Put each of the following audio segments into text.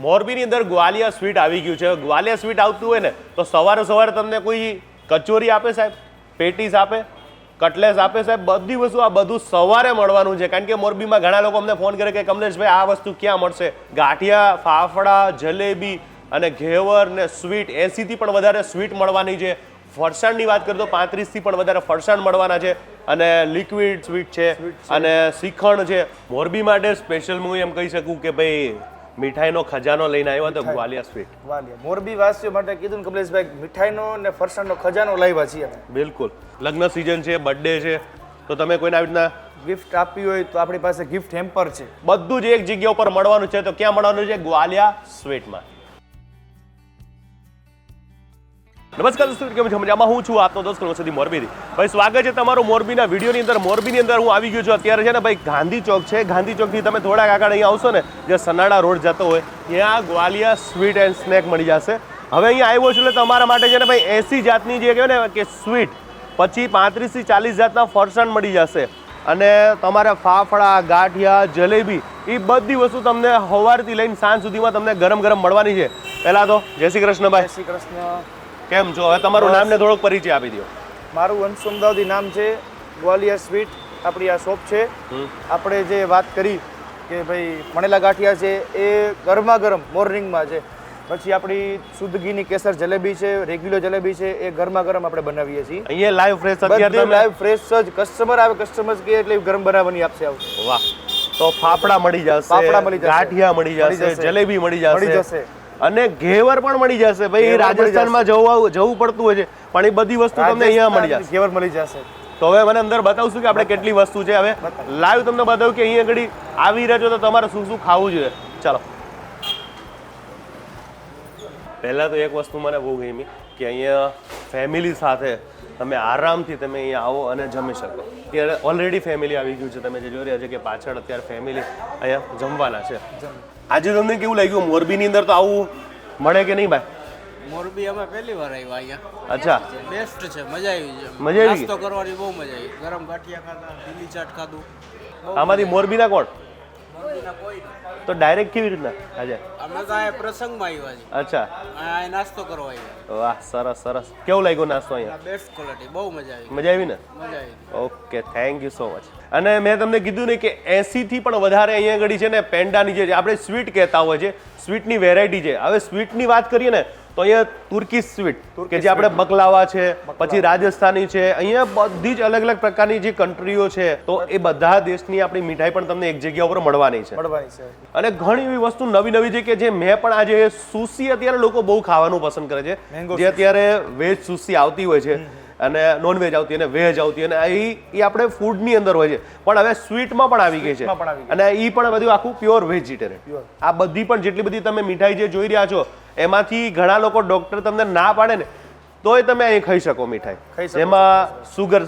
મોરબીની અંદર ગ્વાલિયા સ્વીટ આવી ગયું છે. ગ્વાલિયા સ્વીટ આવતું હોય ને તો સવારે સવારે તમને કોઈ કચોરી આપે સાહેબ, પેટીસ આપે, કટલેસ આપે સાહેબ, બધી વસ્તુ આ બધું સવારે મળવાનું છે. કારણ કે મોરબીમાં ઘણા લોકો અમને ફોન કરે કે કમલેશભાઈ આ વસ્તુ ક્યાં મળશે? ગાંઠિયા, ફાફડા, જલેબી અને ઘેવર ને સ્વીટ 80થી પણ વધારે સ્વીટ મળવાની છે. ફરસાણની વાત કરીએ તો 35થી પણ વધારે ફરસાણ મળવાના છે અને લિક્વિડ સ્વીટ છે અને શ્રીખંડ છે. મોરબી માટે સ્પેશિયલ હું એમ કહી શકું કે ભાઈ મીઠાઈનો ખજાનો લઈને આવ્યો તો ગ્વાલિયા સ્વીટ. મોરબી વાસીઓ માટે કીધું ને કમલેશભાઈ, મીઠાઈનો ને ફરસાણનો ખજાનો લાવ્યા છીએ. બિલકુલ. લગ્ન સિઝન છે, બર્થડે છે, તો તમે કોઈને આવી રીતના ગિફ્ટ આપવી હોય તો આપણી પાસે ગિફ્ટ હેમ્પર છે. બધું જ એક જગ્યા ઉપર મળવાનું છે. તો ક્યાં મળવાનું છે? ગ્વાલિયા સ્વીટમાં. નમસ્કાર દોસ્તો, કેમ છો? મજામાં હું છું આપનો દોસ્ત કૌશિક મોરબીથી. ભાઈ સ્વાગત છે તમારું મોરબીના વિડીયોની અંદર. મોરબીની અંદર હું આવી ગયો છું અત્યારે છે ને ભાઈ ગાંધી ચોક છે. ગાંધી ચોકથી તમે થોડાક આગળ અહીંયા આવશો ને, જે સનાડા રોડ જતો હોય ત્યાં ગ્વાલિયા સ્વીટ એન્ડ સ્નેક મળી જશે. હવે અહીંયા આવ્યો છું એટલે તમારા માટે છે ને ભાઈ 80 જાતની જે કહેવાય ને કે સ્વીટ, પછી 35થી 40 જાતના ફરસાણ મળી જશે અને તમારે ફાફડા, ગાંઠિયા, જલેબી એ બધી વસ્તુ તમને સવારથી લઈને સાંજ સુધીમાં તમને ગરમ ગરમ મળવાની છે. પહેલાં તો જય શ્રી કૃષ્ણ ભાઈ. જય શ્રી કૃષ્ણ. કેમ છો? હવે તમારું નામ ને થોડોક પરિચય આપી દો. મારું વંશ અમદાવાદી નામ છે. ગ્વાલિયા સ્વીટ આપણી આ શોપ છે. આપણે જે વાત કરી કે ભાઈ મણેલા ગાંઠિયા છે એ ગરમા ગરમ મોર્નિંગમાં છે. પછી આપણી શુદ્ધ ઘીની કેસર જલેબી છે, રેગ્યુલર જલેબી છે, એ ગરમા ગરમ આપણે બનાવીએ છીએ. અહીંયા લાઈવ ફ્રેશ અત્યારે લાઈવ ફ્રેશ જ કસ્ટમર આવે, કસ્ટમર કે એટલે ગરમ બનાવવાની આપશે. વાહ. તો ફાફડા મળી જશે, ગાંઠિયા મળી જશે, જલેબી મળી જશે અને ઘેવર પણ મળી જશે. ભાઈ રાજસ્થાનમાં જવું પડતું હોય છે પણ એ બધી વસ્તુ તમને અહીંયા મળી જશે. ઘેવર મળી જશે. તો હવે મને અંદર બતાવશું કે આપણે કેટલી વસ્તુ છે. હવે લાઈવ તમને બતાવું કે અહીંયા આગળ આવી રહ્યા છો તો તમારે શું શું ખાવું જોઈએ. ચાલો. પહેલાં તો એક વસ્તુ મને બહુ ગમી કે અહીંયા ફેમિલી સાથે તમે આરામથી તમે અહીંયા આવો અને જમી શકો. ત્યારે ઓલરેડી ફેમિલી આવી ગયું છે. તમે જે જોઈ રહ્યા છો કે પાછળ અત્યારે ફેમિલી અહીંયા જમવાના છે. આજે તમને કેવું લાગ્યું? મોરબીની અંદર તો આવું મળે કે નહીં ભાઈ? મોરબી અમે પહેલી વાર આવ્યા અહીંયા. અચ્છા, બેસ્ટ છે, મજા આવી છે. મજા આવી? નાસ્તો કરવાની બહુ મજા આવી. ગરમ ગાંઠિયા ખાધા, દિલ્હી ચાટ ખાધું. આમાંથી મોરબીના કોણ? મોરબીના કોઈ નહીં. તો ડાયરેક્ટ કેવી રીતના આજે? અમે તો આ પ્રસંગમાં આવ્યા છીએ. અચ્છા, આ નાસ્તો કરવા આવ્યા. વાહ, સરસ સરસ. કેવું લાગ્યું નાસ્તો અહીંયા? બેસ્ટ ક્વોલિટી, બહુ મજા આવી. મજા આવી ને? મજા આવી. Okay, thank you so much. અને મેં તમને કીધું ને કે 80થી પણ વધારે અહીંયા આગળ છે ને પેંડાની જે આપણે સ્વીટ કહેતા હોય છે, સ્વીટની વેરાયટી છે. હવે સ્વીટની વાત કરીએ ને તો અહીંયા તુર્કીશ સ્વીટ કે જે આપણે બકલાવા છે, પછી રાજસ્થાની છે, અહીંયા બધી જ અલગ અલગ પ્રકારની જે કન્ટ્રીઓ છે તો એ બધા દેશની આપણી મીઠાઈ પણ તમને એક જગ્યા ઉપર મળવાની છે. અને ઘણી એવી વસ્તુ નવી નવી છે કે જે મેં પણ આજે સુશી અત્યારે લોકો બહુ ખાવાનું પસંદ કરે છે. જે અત્યારે વેજ સુશી આવતી હોય છે અને નોન વેજ આવતી અને વેજ આવતી અને એ આપણે ફૂડની અંદર હોય છે. પણ હવે સ્વીટમાં પણ આવી ગઈ છે અને એ પણ બધું આખું પ્યોર વેજીટેરિયન. આ બધી પણ જેટલી બધી તમે મીઠાઈ જે જોઈ રહ્યા છો એમાંથી ઘણા લોકો ડોક્ટર તમને ના પાડે ને તોય તમે અહીં ખાઈ શકો મીઠાઈ. જેમાં સુગર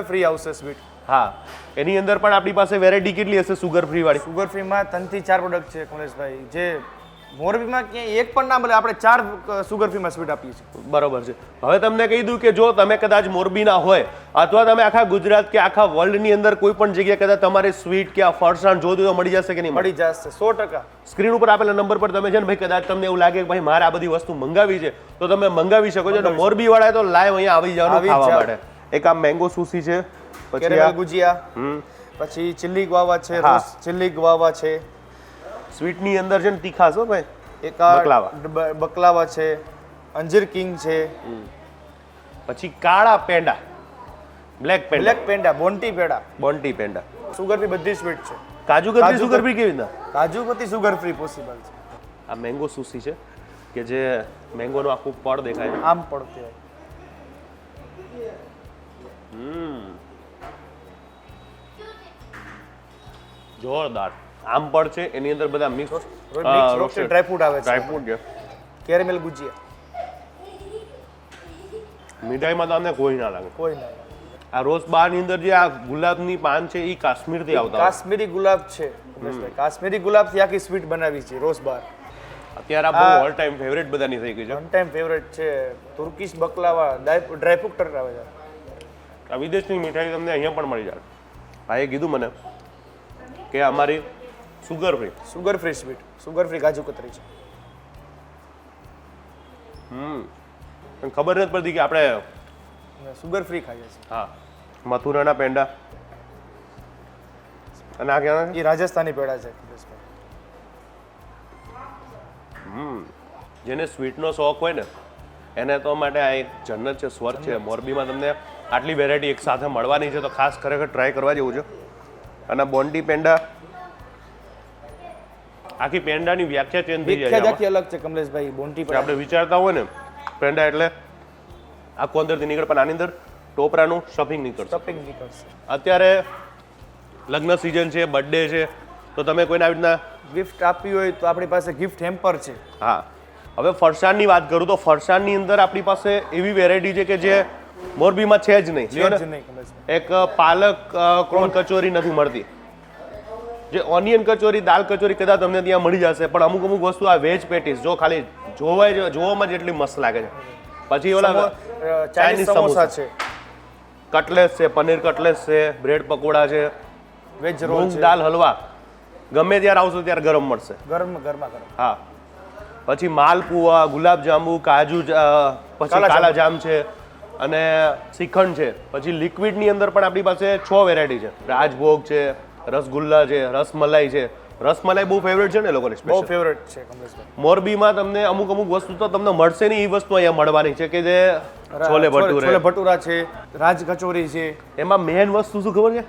ફ્રી આવશે સ્વીટ. હા, એની અંદર પણ આપણી પાસે વેરાયટી કેટલી હશે સુગર ફ્રી વાળી? સુગર ફ્રીમાં 3 થી 4 પ્રોડક્ટ છે કમલેશભાઈ. જે મોરબીમાં ક્યાંય એક પણ ના મળે. આપણે 4 સુગર ફ્રીમાં સ્વીટ આપીએ છીએ. બરોબર છે. હવે તમને કહી દઉં કે જો તમે કદાચ મોરબીના હોય અથવા તમે આખા ગુજરાત કે આખા વર્લ્ડની અંદર કોઈ પણ જગ્યાએ કદાચ તમારે સ્વીટ કે આ ફરસાણ જોતું તો મળી જશે કે નહીં? મળી જશે 100%. સ્ક્રીન ઉપર આપેલા નંબર પર તમે છે ને ભાઈ કદાચ તમને એવું લાગે કે ભાઈ મારે આ બધી વસ્તુ મંગાવી છે તો તમે મંગાવી શકો છો. અને મોરબી વાળા તો લાઈવ અહીંયા આવી જવાનું ખાવા માટે. એક આ મેંગો સુશી છે, પછી આ ગુજિયા, પછી ચિલ્લી ગ્વાવા છે, રોસ ચિલ્લી ગ્વાવા છે. સ્વીટની અંદર છે ને તીખાશ હો ભાઈ. એક બકલાવા છે, અંજીર કિંગ છે, પછી કાળા પેંડા, બ્લેક પેંડા, બોન્ટી પેંડા. સુગર ફ્રી બધી સ્વીટ છે. કાજુ કતરી સુગર ફ્રી કેવી રીતના? કાજુ કતરી સુગર ફ્રી પોસિબલ છે. આ મેંગો સુશી છે કે જે મેંગોનું આખું પડ દેખાય છે. આમ પડ કહેવાય. જોરદાર આમ પડ છે. એની અંદર બધા મિક્સ રોસ્ટેડ ડ્રાયફ્રૂટ આવે છે. ડ્રાયફ્રૂટ છે, કેરેમેલ ગુજિયા. મીઠાઈમાં તમને કોઈ ના લાગે. કોઈ ના. આ રોઝ બાર ની અંદર જે આ ગુલાબની પાન છે એ કાશ્મીરથી આવતા. કાશ્મીરી ગુલાબ છે. કાશ્મીરી ગુલાબથી આખી સ્વીટ બનાવી છે રોઝ બાર. અત્યારે આ બહુ ઓલ ટાઈમ ફેવરેટ બધાની થઈ ગઈ છે. ઓલ ટાઈમ ફેવરેટ છે. તુર્કીશ બકલાવા ડ્રાયફ્રૂટ આવે છે. આ વિદેશની મીઠાઈ તમને અહીંયા પણ મળી જાય. ભાઈએ કીધું મને કે અમારી sugar free sweet sugar free કાજુ કતરી છે. પણ ખબર નથી પડતી કે આપણે સુગર ફ્રી ખાઈએ છીએ. હા મથુરાના પેંડા અને આ ક્યાં એ રાજસ્થાની પેડા છે કમલેશભાઈ. જેને સ્વીટનો શોખ હોય ને એને તો માટે આ એક જન્નત છે, સ્વર્ગ છે. મોરબીમાં તમને આટલી વેરાયટી એક સાથે મળવાની છે તો ખાસ ખરેખર ટ્રાય કરવા જેવું છે. અને બોન્ડી પેંડા આખી પેંડાની વ્યાખ્યા ચેન્જ થઈ જાય વ્યાખ્યા જ છે આખી અલગ છે કમલેશભાઈ. બોન્ટી કે પેડા આપણે વિચારતા હોય ને પેંડા એટલે આખું અંદરથી નીકળે પણ આની અંદર ટોપરાનું સ્ટફિંગ નીકળશે. સ્ટફિંગ નીકળશે. અત્યારે લગ્ન સિઝન છે, બર્થડે છે, તો તમે કોઈને આવી રીતના ગિફ્ટ આપવી હોય તો આપણી પાસે ગિફ્ટ હેમ્પર છે. હા હવે ફરસાણની વાત કરું તો ફરસાણની અંદર આપણી પાસે એવી વેરાયટી છે કે જે મોરબીમાં છે જ નહીં. લ્યો ને, છે જ નહીં કમલેશભાઈ. એક પાલક કોણ કચોરી નથી મળતી, જે ઓનિયન કચોરી, દાલ કચોરી કદાચ તમને ત્યાં મળી જશે, પણ અમુક અમુક વસ્તુ આ વેજ પેટીસ જો ખાલી જોવામાં જ એટલી મસ્ત લાગે છે. પછી ઓલા ચાઇનીઝ સમોસા છે, કટલેસ છે, પનીર કટલેસ છે, બ્રેડ પકોડા છે, વેજ રોલ મૂંગ છે, દાલ હલવા ગમે ત્યારે આવશો ત્યારે ગરમ મળશે. ગરમા ગરમ. હા પછી માલપુઆ, ગુલાબજાંબુ, કાજુ, પછી કાલા જામ છે અને શ્રીખંડ છે. પછી લિક્વિડની અંદર પણ આપણી પાસે 6 વેરાયટી છે. રાજભોગ છે, રસગુલ્લા છે, રસમલાઈ છે. રસમલાઈ બહુ ફેવરેટ છે ને લોકોની બહુ સ્પેશિયલ. ફેવરેટ છે કમલેશભાઈ. મોરબીમાં તમને અમુક વસ્તુ તો તમને મળશે નહીં, એ વસ્તુ અહીંયા મળવાની છે કે જે છોલે ભટુરે, છોલે ભટુરા છે, રાજ કચોરી છે, એમાં મેન વસ્તુ શું ખબર છે?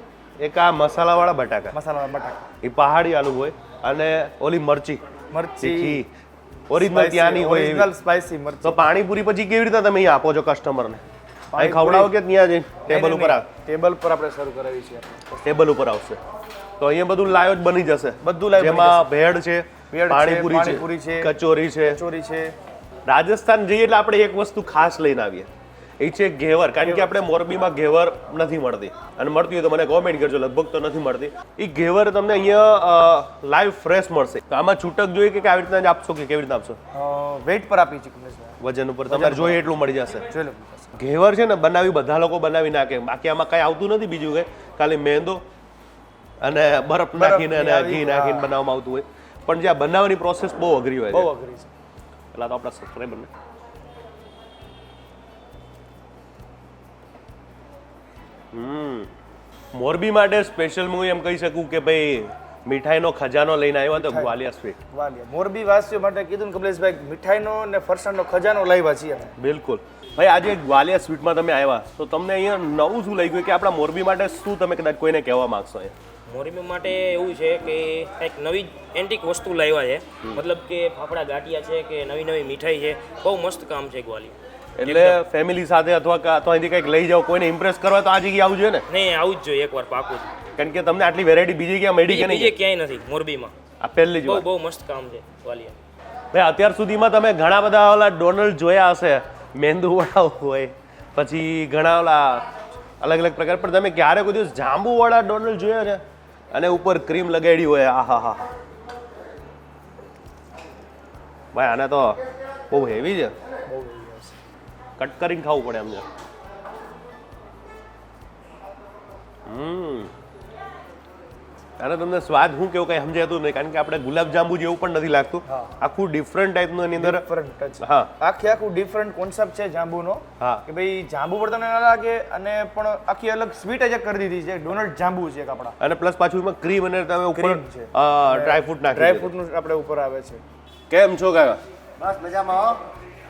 એક આ મસાલાવાળા બટાકા, મસાલા બટાકા, એ પહાડી આલુ હોય અને ઓલી મરચી મરચી ઓરિજિનલ ત્યાંની હોય એવી. ઓરિજિનલ સ્પાઇસી મરચી. તો પાણીપુરી પછી કેવી રીતે તમે અહીંયા આપો છો કસ્ટમરને? અહીં ખવડાવો કે ત્યાં જઈને ટેબલ ઉપર આવે? ટેબલ પર આપણે સર્વ કરાવી છે. ટેબલ ઉપર આવશે તો અહીંયા બધું લાઈવ જ બની જશે. બધું live બની જેમાં ભેળ છે, ભેળ છે, પાણીપુરી પાણીપુરી છે, છે, કચોરી છે. કચોરી છે. રાજસ્થાન જઈએ એટલે આપણે એક વસ્તુ ખાસ લઈને આવીએ, એ છે ઘેવર. કારણ કે આપણે મોરબીમાં ઘેવર નથી મળતી, અને મળતી હોય તો મને કોમેન્ટ કરજો, લગભગ તો નથી મળતી. એ ઘેવર તમને અહીંયા લાઈવ ફ્રેશ મળશે. તો આમાં છૂટક જોઈએ કે આવી રીતના જ આપશો કે કેવી રીતના આપશો? વેઇટ પર આપી છે કમલેશભાઈ. વજન ઉપર તમારે જોઈએ એટલું મળી જશે. જોઈ લો. ઘેવર છે ને બનાવી બધા લોકો બનાવી નાખે, બાકી આમાં કઈ આવતું નથી બીજું કઈ, ખાલી મેંદો અને બરફ નાખીને અને ઘી નાખીને બનાવવામાં આવતું હોય. પણ જે આ બનાવવાની પ્રોસેસ બહુ અઘરી હોય બહુ છે. અઘરી છે. પેલા તો આપણા સબસ્ક્રાઈબરને મોરબી માટે સ્પેશિયલ હું એમ કહી શકું કે ભાઈ મીઠાઈનો ખજાનો લઈને આવ્યો તો ગ્વાલિયા સ્વીટ. વાલિયા મોરબી વાસીઓ માટે કીધું ને કમલેશભાઈ, મીઠાઈનો અને ફરસાણનો ખજાનો લાવ્યા છીએ અમે. બિલકુલ ભાઈ. આજે ગ્વાલિયા સ્વીટમાં તમે આવ્યા તો તમને અહીંયા નવું શું લાગ્યું કે આપણા મોરબી માટે શું તમે કદાચ કોઈને કહેવા માંગશો? મોરબી માટે એવું છે કે કંઈક નવી એન્ટિક વસ્તુ લાવ્યા છે, મતલબ કે ફાફડા ગાંઠિયા છે કે નવી નવી મીઠાઈ છે, બહુ મસ્ત કામ છે ગ્વાલી. એટલે ફેમિલી સાથે અથવા અહીંથી કંઈક લઈ જાઓ, કોઈને ઇમ્પ્રેસ કરવા તો આ જગ્યાએ આવવું જોઈએ ને? નહીં, આવું જ જોઈએ એકવાર પાકું. કારણ કે તમને આટલી વેરાયટી બીજી ક્યાં મળી કે બીજે નહીં? ક્યાંય નથી મોરબીમાં. આ પહેલી જ બહુ વાર. બહુ મસ્ત કામ છે ગ્વાલિયા. ભાઈ અત્યાર સુધીમાં તમે ઘણા બધા ઓલા ડોનલ્ડ જોયા હશે, મેંદુ વડા હોય, પછી ઘણા ઓલા અલગ અલગ પ્રકાર, પણ તમે ક્યારે કોઈ દિવસ જાંબુ વાળા ડોનલ્ડ જોયા છે? અને ઉપર ક્રીમ લગાડી હોય. આહા હા ભાઈ, આને તો બહુ હેવી છે, કટ કરીને ખાવું પડે એમ છે. અને તમને સ્વાદ હું કેવું કઈ સમજાતું નહીં, કારણ કે આપણે ગુલાબજાંબુ જેવું પણ નથી લાગતું. આખું ડિફરન્ટ ટાઈપનું એની અંદર. Different touch. હા આખું ડિફરન્ટ કોન્સેપ્ટ છે જાંબુનો. હા કે ભાઈ જાંબુ પર તમને ના લાગે, અને પણ આખી અલગ સ્વીટ જ કરી દીધી છે. ડોનલ્ડ જાંબુ છે એક આપણા. અને પ્લસ પાછું એમાં ક્રીમ અને તમે ઉપર Cream છે. ડ્રાયફ્રૂટ નાખી ડ્રાયફ્રૂટનું આપણે ઉપર આવે છે. કેમ છો કાકા? બસ મજામાં.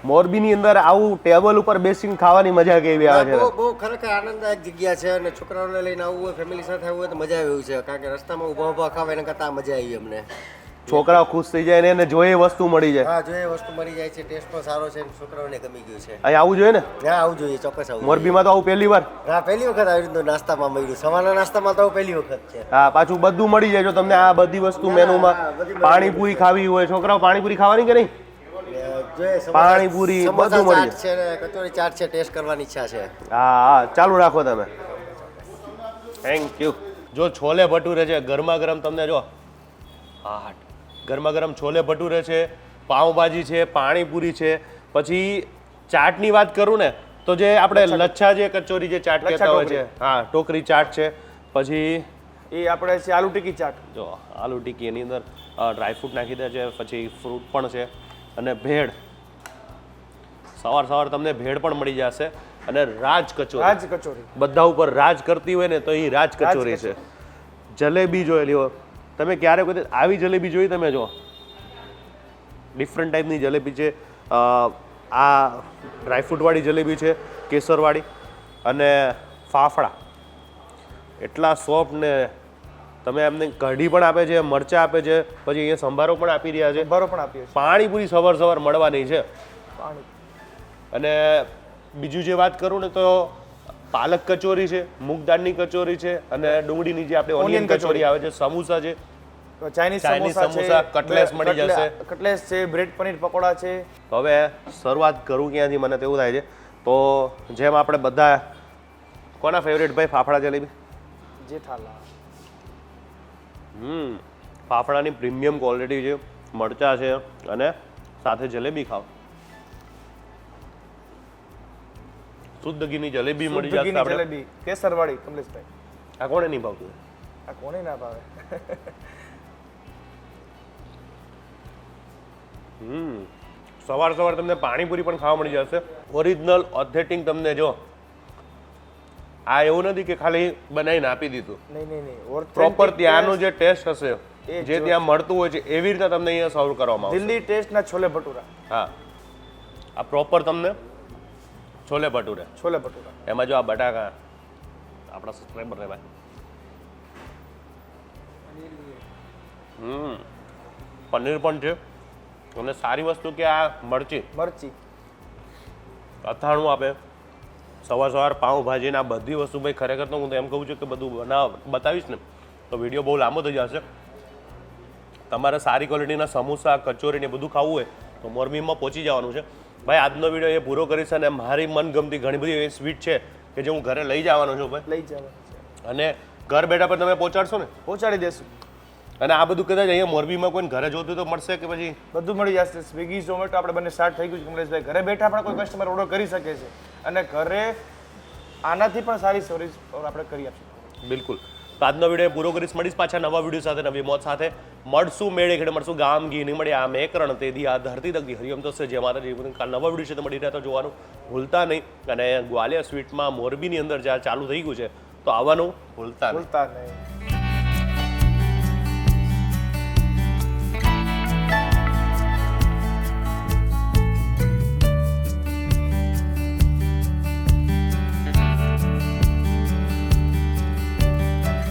મોરબીની અંદર આવું ટેબલ ઉપર બેસીને ખાવાની મજા કેવી આવે છે? બહુ ખરેખર આનંદદાયક જગ્યા છે, અને છોકરાઓને લઈને આવવું હોય, ફેમિલી સાથે આવવું હોય તો મજા આવે એવું છે. કારણ કે રસ્તામાં ઊભા ઊભા ખાવા એના કરતાં મજા આવી અમને. છોકરાઓ ખુશ થઈ જાય ને એને જોઈએ વસ્તુ મળી જાય. હા, જો એ વસ્તુ મળી જાય છે, ટેસ્ટ પણ સારો છે, અને છોકરાઓને ગમી ગયું છે. અહીં આવવું જોઈએ ને? હા, આવું જોઈએ, ચોક્કસ આવું. મોરબીમાં તો આવું પહેલી વાર. હા, પહેલી વખત આવી રીતનું નાસ્તામાં મળ્યું. સવારના નાસ્તામાં તો પહેલી વખત છે. હા, પાછું બધું મળી જાય. જો તમને આ બધી વસ્તુ મેનુમાં પાણીપુરી ખાવી હોય, છોકરાઓ પાણીપુરી ખાવાની કે નહીં? જોઈએ પાણીપુરી બધું મળી ચાટ છે ને કચોરી ચાટ છે, ટેસ્ટ કરવાની ઈચ્છા છે. હા હા, ચાલુ રાખો તમે. Thank you. જો છોલે ભટુરે છે ગરમા ગરમ, તમને જો હા ગરમા ગરમ છોલે ભટુરે છે, પાઉંભાજી છે, પાણીપુરી છે. પછી ચાટની વાત કરું ને તો જે આપણે લચ્છા જે કચોરી જે ચાટ કહેતા હોય છે, હા ટોકરી ચાટ છે. પછી એ આપણે છે આલુ ટિક્કી ચાટ. જો આલુ ટિક્કી, એની અંદર ડ્રાયફ્રૂટ નાખી દે છે, પછી ફ્રૂટ પણ છે અને ભેળ. સવાર તમને ભેળ પણ મળી જશે અને રાજ કચોરી. રાજ કચોરી બધા ઉપર રાજ કરતી હોય ને તો એ રાજ કચોરી છે. જલેબી જોયેલી હોય તમે ક્યારે કોઈ આવી જલેબી જોઈ તમે જો ડિફરન્ટ ટાઈપની જલેબી છે. આ ડ્રાયફ્રૂટવાળી જલેબી છે, કેસરવાળી અને ફાફડા એટલા સોફ્ટ ને તમે એમને કઢી પણ આપે છે, મરચાં આપે છે, પછી અહીંયા સંભારો પણ આપી રહ્યા છે. સંભારો પણ આપીએ છીએ. પાણીપુરી સવાર મળવાની છે. પાણી અને બીજું જે વાત કરું ને તો પાલક કચોરી છે, મૂગ દાળની કચોરી છે અને ડુંગળીની જે આપણે ઓનિયન કચોરી આવે છે, સમોસા છે, ચાઇનીઝ સમોસા, સમોસા કટલેસ મળી જશે. કટલેસ છે, બ્રેડ પનીર પકોડા છે. તો હવે શરૂઆત કરું ક્યાંથી મને તેવું થાય છે. તો જેમ આપણે બધા કોના ફેવરેટ ભાઈ ફાફડા જલેબી? જેઠાલાલ. ફાફડાની પ્રીમિયમ ક્વોલિટી છે, મરચા છે અને સાથે જલેબી ખાઓ. શુદ્ધ ઘીની જલેબી મળી શુદ્ધ જશે ઘીની આપણે. જલેબી કેસરવાળી કમલેશભાઈ. આ કોને નહીં ભાવતું? આ કોને ના ભાવે? સવાર તમને પાણીપુરી પણ ખાવા મળી જશે. ઓરિજિનલ ઓથેન્ટિક તમને જો આ એવું નથી કે ખાલી બનાવીને આપી દીધું. નહીં પ્રોપર ત્યાંનો જે ટેસ્ટ હશે જે ત્યાં મળતું હોય છે એવી રીતે તમને અહીંયા સર્વ કરવામાં આવશે. દિલ્હી ટેસ્ટના છોલે ભટુરા. હા, આ પ્રોપર તમને છોલે ભટુરે. છોલે ભટુરા એમાં જો આ બટાકા આપણા સબસ્ક્રાઈબર ને ભાઈ પનીર પણ છે અને સારી વસ્તુ કે આ મરચી અથાણું આપે. સવાર પાઉંભાજી ને આ બધી વસ્તુ ભાઈ ખરેખર તો હું તો એમ કહું છું કે બધું બતાવીશ ને તો વિડીયો બહુ લાંબો થઈ જશે. તમારે સારી ક્વોલિટીના સમોસા, કચોરી ને બધું ખાવું હોય તો મોરબીમાં પહોંચી જવાનું છે. ભાઈ આજનો વિડીયો એ પૂરો કરીશ અને મારી મનગમતી ઘણી બધી એવી સ્વીટ છે કે જે હું ઘરે લઈ જવાનો છું ભાઈ. લઈ જવાનું અને ઘર બેઠા પર તમે પહોંચાડશો ને? પહોંચાડી દેશું. અને આ બધું કદાચ અહીંયા મોરબીમાં કોઈ ઘરે જોતું તો મળશે કે પછી બધું મળી જશે. સ્વિગી, ઝોમેટો આપણે બંને સ્ટાર્ટ થઈ ગયું છે કમલેશભાઈ. ઘરે બેઠા પણ કોઈ કસ્ટમર ઓર્ડર કરી શકે છે અને ઘરે આનાથી પણ સારી સર્વિસ આપણે કરી આપીશું. બિલકુલ. તો આજનો વિડીયો પૂરો કરીશ. મળીશ પાછા નવા વિડીયો સાથે, નવી મોત સાથે. મળશું મેળે ખેડે મળશું ગામ ઘી નહીં મળે આ મેકરણ તેદી આ ધરતી તકદી હરિયમ થશે જે માતાજી. કાલ નવા વિડીયો છે તો મળી રહ્યા તો જોવાનું ભૂલતા નહીં. અને ગ્વાલિયર સ્વીટમાં મોરબીની અંદર જ્યાં ચાલુ થઈ ગયું છે તો આવવાનું ભૂલતા નહીં.